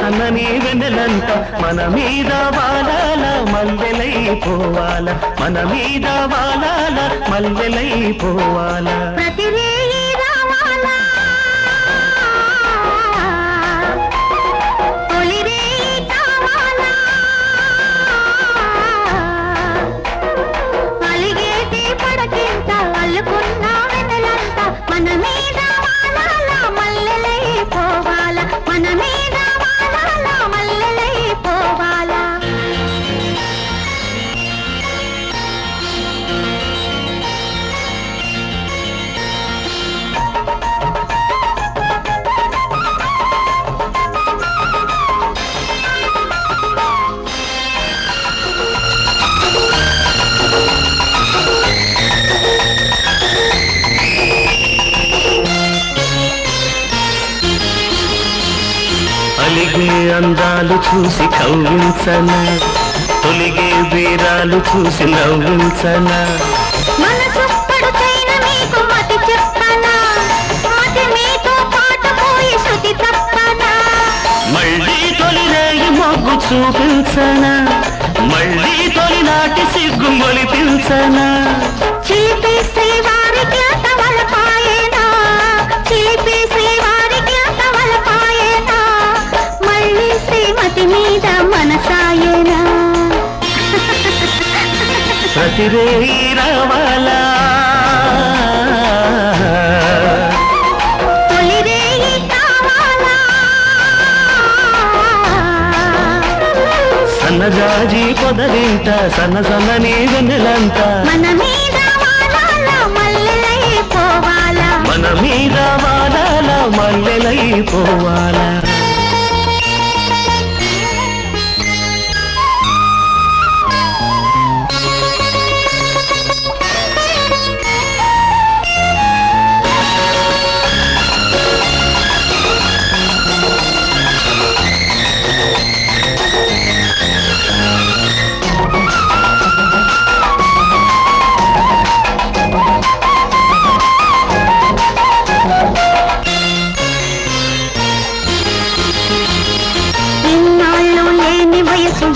సన్నని వెన్నెలంత మన మీద వాలాల మల్లెలైపోవాల మన మీద వాలాల మల్లెలైపోవాల అలిగే అందాలు చూసి కవ్వించనా తొలిగే వీరాలు చూసి నవ్వించనా మళ్ళీ తొలిరేయి మొగ్గు చూపించనా మళ్ళీ తొలినాటి సిగ్గు మొలిపించనా ప్రతిరేయి రావాలా సన్నజాజి పొదరింట సన్న సన్నని వెన్నెలంట మన మీద వాలాల మల్లెలైపోవాలా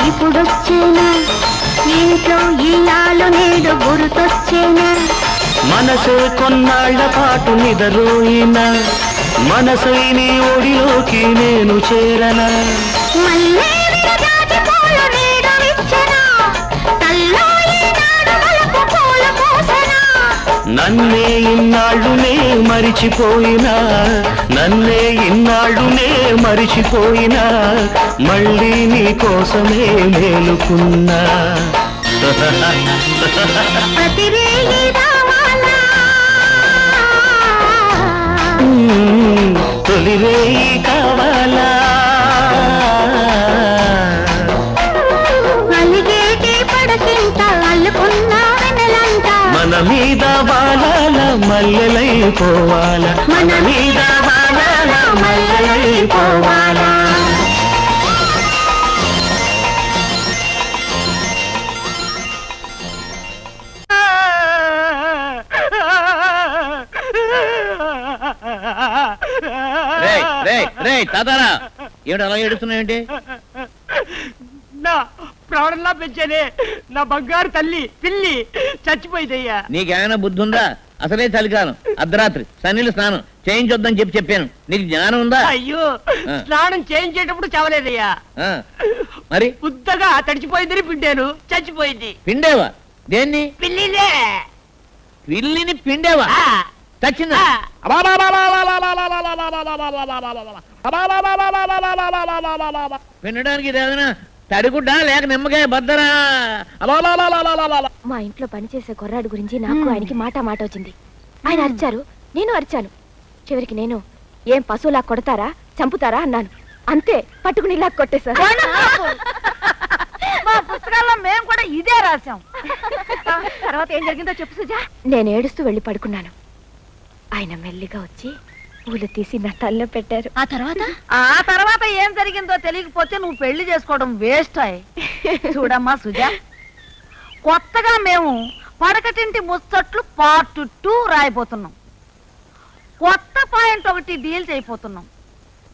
ఇప్పుడొచ్చేనా ఇంట్లో ఈనాలు నేడు గుర్తొచ్చేనా మనసే కొన్నాళ్ల పాటు నిదరోయినా మనసై నీ ఒడిలోకి నేను చేరనా నన్నే ఇన్నాళ్ళునే మరిచిపోయినా నన్నే ఇన్నాళ్ళునే మరిచిపోయినా మళ్ళీ నీ కోసమే మేలుకున్నా తొలిరేయి కావాలా మన మీద వాలాల మల్లెలైపోవాల మన మీద వాలాల మల్లెలైపోవాలా తాతారా ఏమిటి అలా ఏడుస్తున్నాయండి నా ప్రాణంలా పెంచానే నా బంగారు తల్లి పిల్లి చచ్చిపోయిందయ్యా నీకేమైనా బుద్ధి ఉందా అసలే చలికాలం అర్ధరాత్రి సన్నీళ్ళు స్నానం చేయించొద్దని చెప్పాను నీకు జ్ఞానం ఉందా అయ్యో స్నానం చేయించేటప్పుడు చవలేదయ్యా మరి ఉద్దగా తడిచిపోయిందని పిండాను చచ్చిపోయింది పిండేవా దేన్ని పిల్లిలే పిల్లిని పిండేవా చచ్చిందా పిండడానికి ఇదేదైనా తడిగుడ్డా లేక నిమ్మకాయ బద్దరా మా ఇంట్లో పనిచేసే కుర్రాడు గురించి నాకు ఆయనకి మాట వచ్చింది. ఆయన అరిచారు, నేను అరిచాను. చివరికి నేను ఏం పశువులా కొడతారా చంపుతారా అన్నాను. అంతే, పట్టుకుని ఇలా కొట్టేశారు. మా పుస్తకాల్లో మేము కూడా ఇదే రాసాం. తర్వాత ఏం జరిగిందో చెప్పు సుజా. నేను ఏడుస్తూ వెళ్ళి పడుకున్నాను. ఆయన మెల్లిగా వచ్చి పూలు తీసి నా తల్లో పెట్టారు. ఆ తర్వాత ఏం జరిగిందో తెలియకపోతే నువ్వు పెళ్లి చేసుకోవడం వేస్ట్ అయ్యి. చూడమ్మా సుజా, కొత్తగా మేము పడకటింటి ముచ్చట్లు పార్ట్ 2 రాయిపోతున్నాం. కొత్త పాయింట్ ఒకటి డీల్ చేయబోతున్నాం.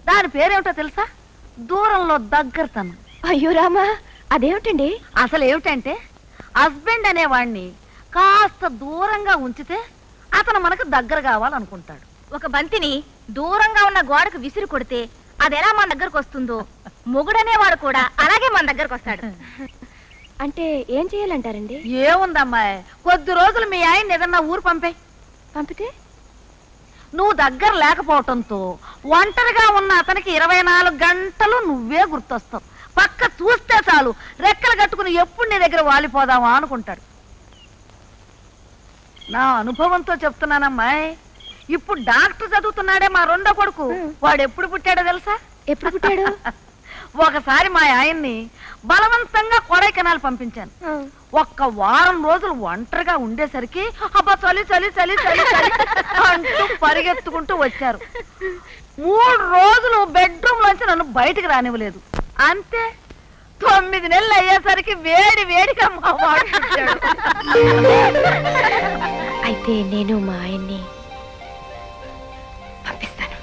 దాని పేరేమిటో తెలుసా? దూరంలో దగ్గరతనం. అయ్యో రామా, అదేమిటండి? అసలు ఏమిటంటే హస్బెండ్ అనేవాడిని కాస్త దూరంగా ఉంచితే అతను మనకు దగ్గర కావాలనుకుంటాడు. ఒక బంతిని దూరంగా ఉన్న గోడకు విసిరి కొడితే అది ఎలా మన దగ్గరకు వస్తుందో మొగుడనేవాడు కూడా అలాగే మన దగ్గరకు వస్తాడు. అంటే ఏం చేయాలంటారండి? ఏముందమ్మాయి, కొద్ది రోజులు మీ ఆయన ఏదన్నా ఊరు పంపితే నువ్వు దగ్గర లేకపోవటంతో ఒంటరిగా ఉన్న అతనికి 24 గంటలు నువ్వే గుర్తొస్తావు. పక్క చూస్తే చాలు రెక్కలు కట్టుకుని ఎప్పుడు నీ దగ్గర వాలిపోదామా అనుకుంటాడు. నా అనుభవంతో చెప్తున్నానమ్మాయి. ఇప్పుడు డాక్టర్ చదువుతున్నాడే మా రెండో కొడుకు, వాడు ఎప్పుడు పుట్టాడో తెలుసా? ఎప్పుడు పుట్టాడు? ఒకసారి మా ఆయన్ని బలవంతంగా కొడైకెనాల్ పంపించాను. ఒక్క వారం రోజులు ఒంటరిగా ఉండేసరికి అబ్బా చలి చలి చలి చలి చలి అంటూ పరిగెత్తుకుంటూ వచ్చారు. 3 రోజులు బెడ్రూమ్ లోంచి నన్ను బయటికి రానివ్వలేదు. అంతే, 9 నెలలు అయ్యేసరికి వేడి వేడిగా మా వాడు పుట్టాడు. అయితే నేను మా ఆయన్ని పంపిస్తాను.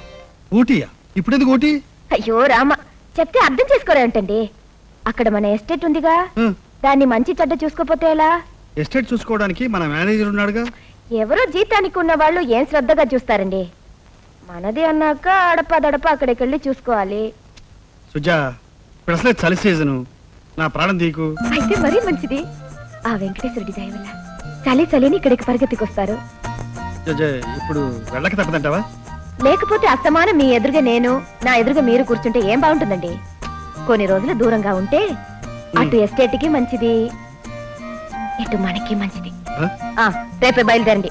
ఊటీయా? ఇప్పుడెందుకు ఊటీ? అయ్యో రామ, చెప్తే అర్థం చేసుకోరేంటండి. అక్కడ మన ఎస్టేట్ ఉందిగా, ఆ, దాన్ని మంచి చెడ్డ చూసుకోపోతే ఎలా? ఎస్టేట్ చూసుకోవడానికి మన మేనేజర్ ఉన్నాడుగా. ఎవరో జీతానికి ఉన్న వాళ్ళు ఏం శ్రద్ధగా చూస్తారండి. మనది అన్నాక అడపదడప అక్కడికెళ్ళి చూసుకోవాలి. సుజా, ఇప్పుడు అసలే చలి సీజను, నా ప్రాణం తీకు. అయితే మరీ మంచిది. ఆ వెంకటేశ్వరుడి దయ వల్ల చలి చలిని ఇక్కడికి పరిగెత్తుకొస్తారు. జజే, ఇప్పుడు వెళ్ళక తప్పదంటావా? లేకపోతే అస్తమానం మీ ఎదురుగా నేను, నా ఎదురుగా మీరు కూర్చుంటే ఏం బాగుంటుందండి? కొన్ని రోజులు దూరంగా ఉంటే అటు ఎస్టేట్కి మంచిది, ఇటు మనకి మంచిది. ఆ? రేపే బయలుదేరండి.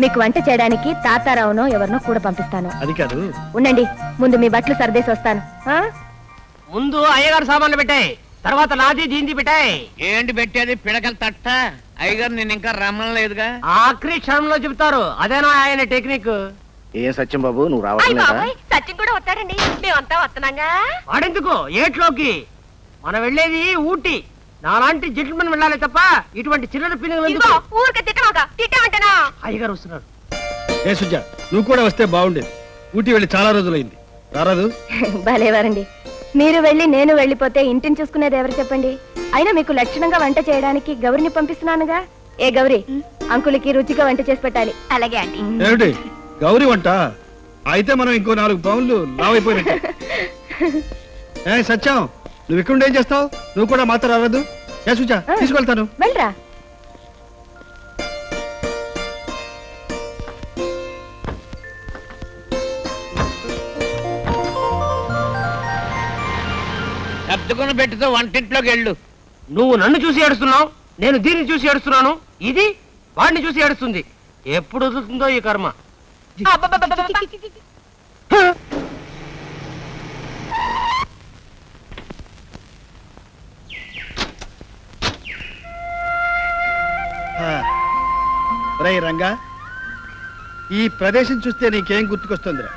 మీకు వంట చేయడానికి తాతారావునో ఎవరినో కూడా పంపిస్తాను. అది కాదు. ఉండండి, ముందు మీ బట్టలు సర్దేసి వస్తాను. ఆ? ముందు అయ్యగారు సామాన్లు పెట్టాయి, తర్వాత నాది దీంది పెట్టాయి. ఏంటి పెట్టేది? పిడకలు తట్ట. అయ్యగారు నేను ఇంకా రమ్మలేదుగా. ఆఖరి క్షణంలో చెబుతారు, అదేనా ఆయన టెక్నిక్. ఏం సత్యం బాబు, నువ్వు రావట్లేదా? సచిన్ కూడా వస్తాడండి, మేమంతా వస్తున్నాగా. వాడెందుకు ఏట్లోకి? మనం వెళ్ళేది ఊటీ. నాలాంటి జెంట్మెన్ వెళ్ళాలి తప్ప ఇటువంటి చిల్లర పిల్లలు ఊరికే తిట్టమంటేనా? అయ్యగారు వస్తున్నారు. ఏ సుజా, నువ్వు కూడా వస్తే బాగుండేది. ఊటీ వెళ్ళి చాలా రోజులైంది, రారాదు? భలేవారండి, మీరు వెళ్ళి నేను వెళ్ళిపోతే ఇంటిని చూసుకునేది ఎవరు చెప్పండి? అయినా మీకు లక్షణంగా వంట చేయడానికి గౌరిని పంపిస్తున్నానుగా. ఏ గౌరీ, అంకులకి రుచిగా వంట చేసి పెట్టాలి. అలాగే ఆంటీ. ఏమిటి గౌరీ వంట? అయితే మనం ఇంకో 4 పౌన్లు లావైపోయినట్టు. ఏ సత్యం, నువ్వు ఇక్కడ ఏం చేస్తావు? నువ్వు కూడా మాత్రం రారాదు? ఏ సుజా, తీసుకెళ్తాను. వెళ్ళరా. సర్దుకుని పెట్టుతో వంటింట్లోకి వెళ్ళు. నువ్వు నన్ను చూసి ఏడుస్తున్నావు, నేను దీన్ని చూసి ఏడుస్తున్నాను. ఇది వాడిని చూసి ఏడుస్తుంది. ఎప్పుడు వదులుతుందో ఈ కర్మ. రై రంగా, ఈ ప్రదేశం చూస్తే నీకేం గుర్తుకొస్తుందిరా?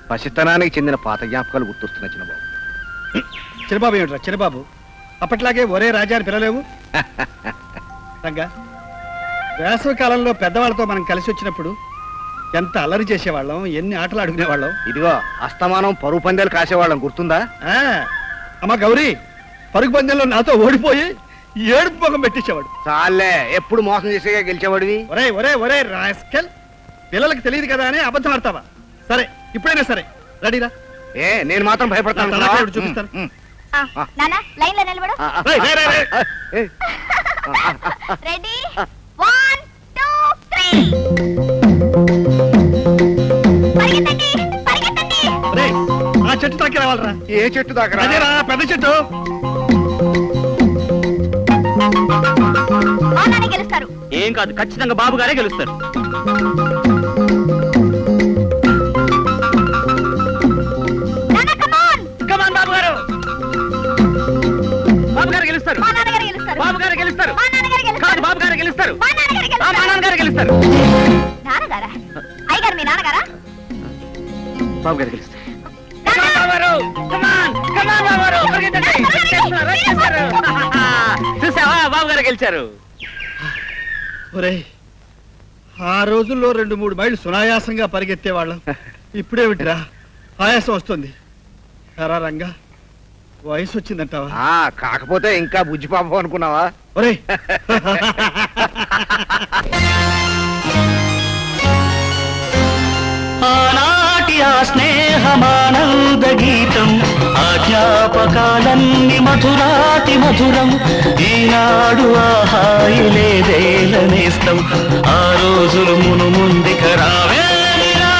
పసితనానికి చెందిన పాత జ్ఞాపకాలు గుర్తొస్తున్నా చిన్నబాబు. చిరబాబు ఏమిట్రా చిరబాబు? అప్పట్లాగే ఒరే రాజా అని పిలలేవు? రంగా, వేసవి కాలంలో పెద్దవాళ్ళతో మనం కలిసి వచ్చినప్పుడు ఎంత అల్లరి చేసేవాళ్ళం, ఎన్ని ఆటలు ఆడుకునేవాళ్ళం. ఇదిగో అస్తమానం పరుగు పందాలు కాసేవాళ్ళం, గుర్తుందా? అమ్మ గౌరీ, పరుగు పందెంలో నాతో ఓడిపోయి ఏడుపు ముఖం పెట్టించేవాడు. చాలే, ఎప్పుడు మోసం చేసేగా గెలిచేవాడివి. ఒరే ఒరే ఒరే రాస్కెల్, పిల్లలకు తెలియదు కదా అని అబద్ధం ఆడతావా? సరే, ఇప్పుడైనా సరే రెడీరా. ఏ నేను మాత్రం భయపడతాను. నా తలకాయ చూపిస్తాను. నానా లైన్ లో నిలబడు. రేయ్, రేయ్, రేయ్, రేయ్. రెడీ 1 2 3. పరిగెత్తండి పరిగెత్తండి. రేయ్, ఆ చెట్టు తాకి రావాలరా. ఏ చెట్టు దాకా? అదేరా పెద్ద చెట్టు. నాన్న గెలుస్తారు. ఏం కాదు, ఖచ్చితంగా బాబు గారే గెలుస్తారు. నాన్న కమాన్. కమాన్ బాబు గారు. బాబు గారు గెలుస్తారు. మా నాన్నగారు గెలుస్తారు. బాబు గారు గెలుస్తారు. మా నాన్నగారు కాదు, గెలుస్తారు. బాబు గారు గెలుస్తారు. మా నాన్నగారు మా గెలుస్తారు. నాన్నగారు గెలుస్తారు. నాన్నగారా? అయ్యగారు మీ నాన్నగారా? బాబు గారు గెలుస్తారు. కమాన్ బాబు గారు. కమాన్ కమాన్ బాబు గారు. పరిగెత్తండి. వచ్చేస్తున్నారు, వచ్చేస్తున్నారు. చూసావా, బాబు గారు గెలిచారు. ఒరే, ఆ రోజుల్లో 2-3 మైళ్ళు సునాయాసంగా పరిగెత్తేవాళ్ళం. ఇప్పుడేమిటిరా ఆయాసం వస్తుంది. ఎరా రంగా వయసు వచ్చిందంటావా? కాకపోతే ఇంకా బుజ్జిపాపం అనుకున్నావా? ఒరేయ్ ఆనాటి ఆ స్నేహమానంద గీతం ఆ జ్ఞాపకాలన్నీ మధురాతి మధురం. ఈనాడు ఆ హాయి లేదేలనేస్తం ఆ రోజులు మును ముందుక రావేలా.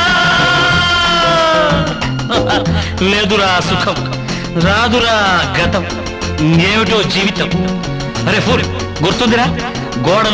లేదురా సుఖం రాదురా గతం ఏమిటో జీవితం. అరే ఫూర్ గుర్తుందిరా గోడలు